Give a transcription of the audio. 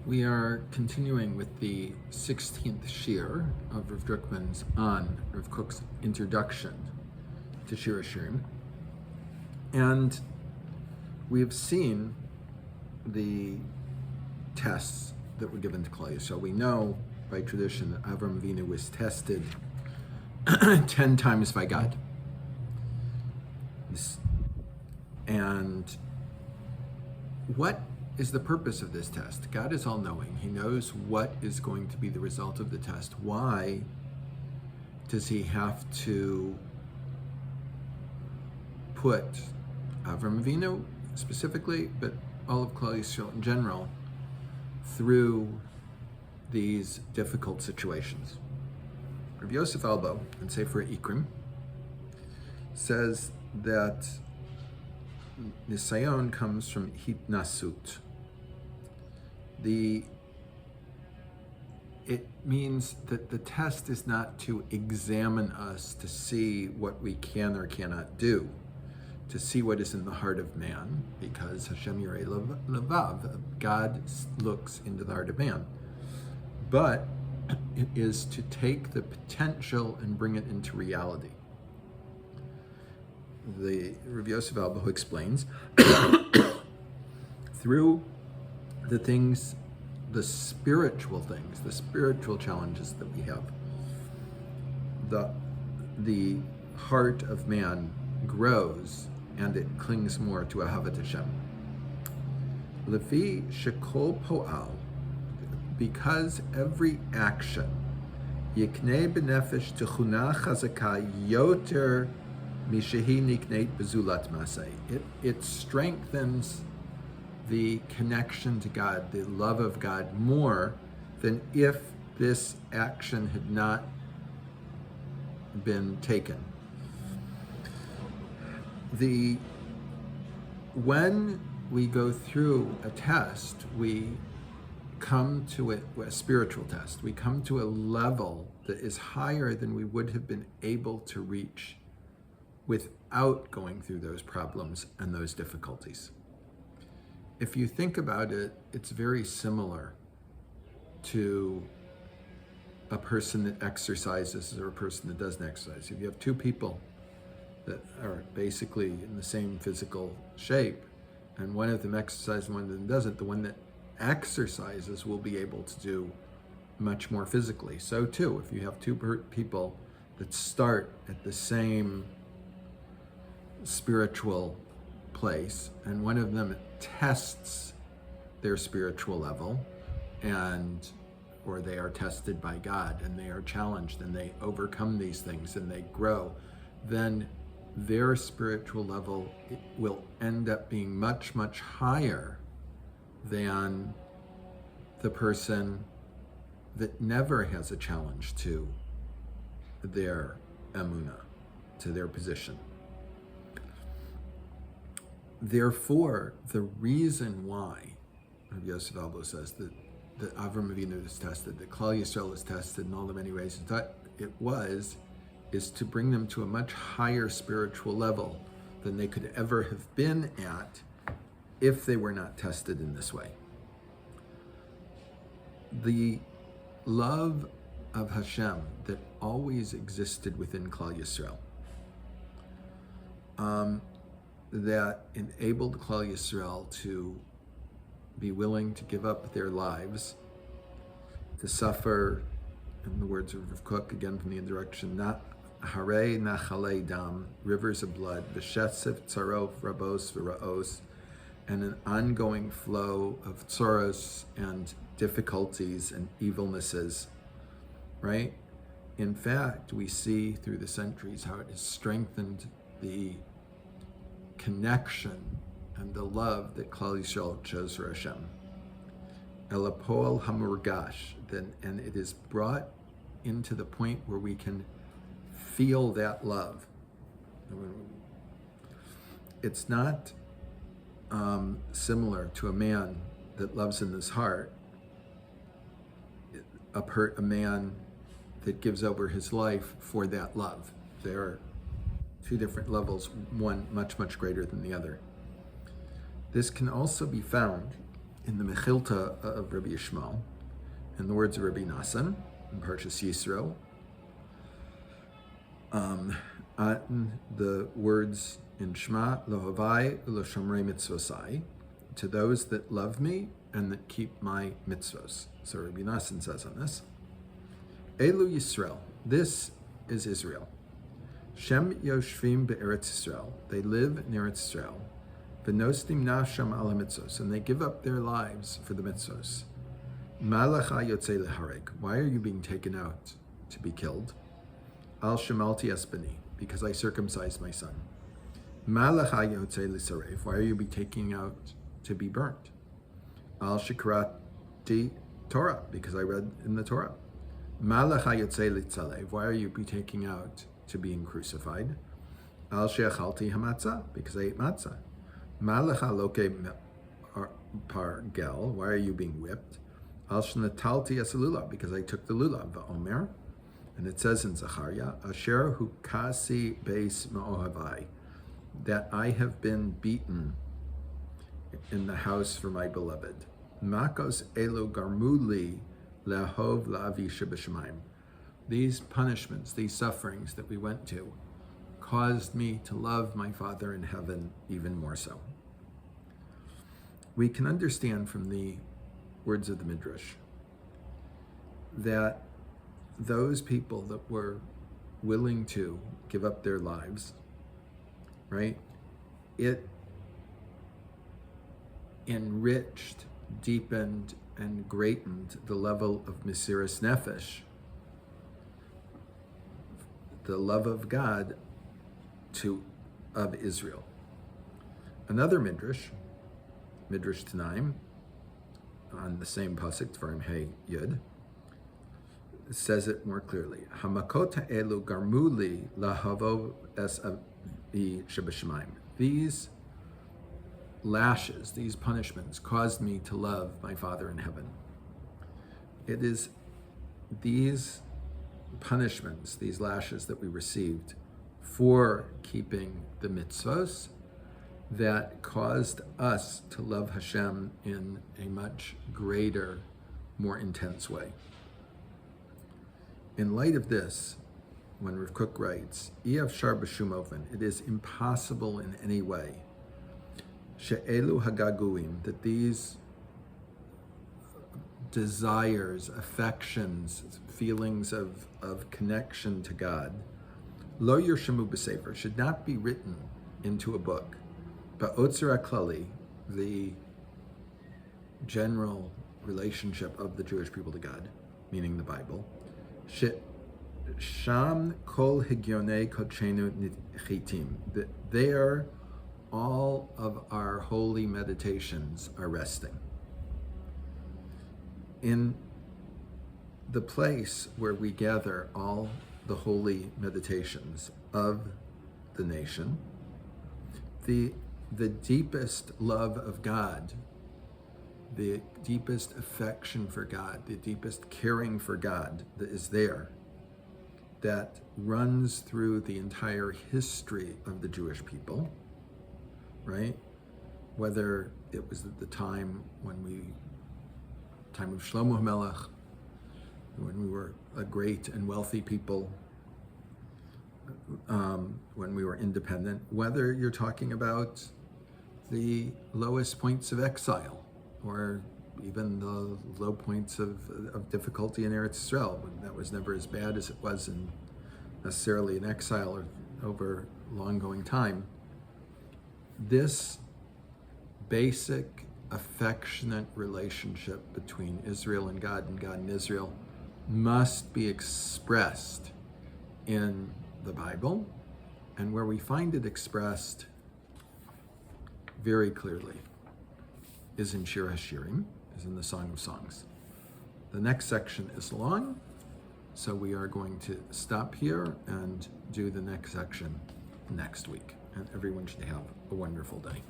We are continuing with the 16th Shir of Rav Drukman's on Rav Kook's introduction to Shir HaShirim. And we have seen the tests that were given to Klal Yisrael. We know by tradition that Avram Avinu was tested 10 times by God. And what is the purpose of this test? God is all-knowing. He knows what is going to be the result of the test. Why does he have to put Avram Avinu specifically, but all of Klal Yisrael in general, through these difficult situations? Rabbi Yosef Elbou in Sefer HaIkrim says that Nisayon comes from hitnasut. It means that the test is not to examine us to see what we can or cannot do, to see what is in the heart of man, because Hashem Yirei Levav, God looks into the heart of man. But it is to take the potential and bring it into reality. The Rabbi Yosef Elbou explains through the things, the spiritual things, the spiritual challenges that we have, the heart of man grows and it clings more to Ahavat Hashem. Lefi shekol po'al, because every action, יקנה בנפש תכונה חזקה יותר משהיא נקנית בזולת מעשה. It strengthens the connection to God, the love of God, more than if this action had not been taken. When we go through a test, we come to a spiritual test. We come to a level that is higher than we would have been able to reach without going through those problems and those difficulties. If you think about it, it's very similar to a person that exercises or a person that doesn't exercise. If you have two people that are basically in the same physical shape, and one of them exercises and one of them doesn't, the one that exercises will be able to do much more physically. So too, if you have two people that start at the same spiritual place, and one of them tests their spiritual level, or they are tested by God and they are challenged and they overcome these things and they grow, then their spiritual level will end up being much, much higher than the person that never has a challenge to their emunah, to their position. Therefore, the reason why Rabbi Yosef Elbou says that Avram Avinu is tested, that Klal Yisrael is tested in all the many ways that is to bring them to a much higher spiritual level than they could ever have been at if they were not tested in this way. The love of Hashem that always existed within Klal Yisrael, that enabled Klal Yisrael to be willing to give up their lives, to suffer, in the words of Rav Kook, again from the introduction, Harei nachalei dam, rivers of blood, v'shesef tzarof rabos v'raos, and an ongoing flow of tzoros and difficulties and evilnesses, right? In fact, we see through the centuries how it has strengthened the connection and the love that Klal Yisrael chose for Hashem. Elapol hamurgash, and it is brought into the point where we can feel that love. It's not similar to a man that loves in his heart, a man that gives over his life for that love. There are two different levels, one much, much greater than the other. This can also be found in the מכילתא of Rabbi Yishma'el, in the words of Rabbi Nassan, in Pursa Yisro, the words in Shema, laohvi, velishomry mitzvosai, to those that love me and that keep my mitzvos. So Rabbi Nassan says on this, Elu Yisrael, this is Israel. Shem yoshvim be'eretz Yisrael, they live in Eretz Yisrael. V'nostim nafsham ala mitzvos, and they give up their lives for the mitzvos. Malacha yotzei lehareg, why are you being taken out to be killed? Al shemalti esbani, because I circumcised my son. Malacha yotzei lisarev, why are you being taken out to be burnt? Al shekarati Torah, because I read in the Torah. Malacha yotzei litzalev, why are you being taken out to being crucified? Al sheachalti hamatzah, because I ate matzah. Malacha loke pargel, why are you being whipped? Al shnatalti asalula, because I took the lulav, אומר, and it says in Zechariah, Asher hukasi beis ma'ohavi, that I have been beaten in the house for my beloved. Makos elu garmuli lahov la'avi sheb'shamayim. These punishments, these sufferings that we went to, caused me to love my Father in heaven even more so. We can understand from the words of the Midrash that those people that were willing to give up their lives, right, it enriched, deepened, and greatened the level of mesiras nefesh, the love of God of Israel. Another Midrash Tanaim, on the same pasuk, Dvarim Hey Yud, says it more clearly. Hamakot ha'elu garmuli lahavo es avi sheb'shamayim. These lashes, these punishments, caused me to love my Father in heaven. It is these punishments, these lashes that we received for keeping the mitzvos, that caused us to love Hashem in a much greater, more intense way. In light of this, when Rav Kook writes, "Iyavshar b'shum ofen," it is impossible in any way, she'elu hagaguim, that these desires, affections, feelings of connection to God, lo yirshamu b'sefer, should not be written into a book. But Otzer HaKlali, the general relationship of the Jewish people to God, meaning the Bible, Sham kol higyonei kodshenu nichitim, that there all of our holy meditations are resting. In the place where we gather all the holy meditations of the nation, the deepest love of God, the deepest affection for God, the deepest caring for God that is there, that runs through the entire history of the Jewish people, right? Whether it was at the time of Shlomo HaMelech, when we were a great and wealthy people, when we were independent, whether you're talking about the lowest points of exile, or even the low points of difficulty in Eretz Israel, when that was never as bad as it was necessarily in exile or over long-going time. This basic, affectionate relationship between Israel and God and Israel must be expressed in the Bible, and where we find it expressed very clearly is in Shir HaShirim, is in the Song of Songs. The next section is long, so we are going to stop here and do the next section next week. And everyone should have a wonderful day.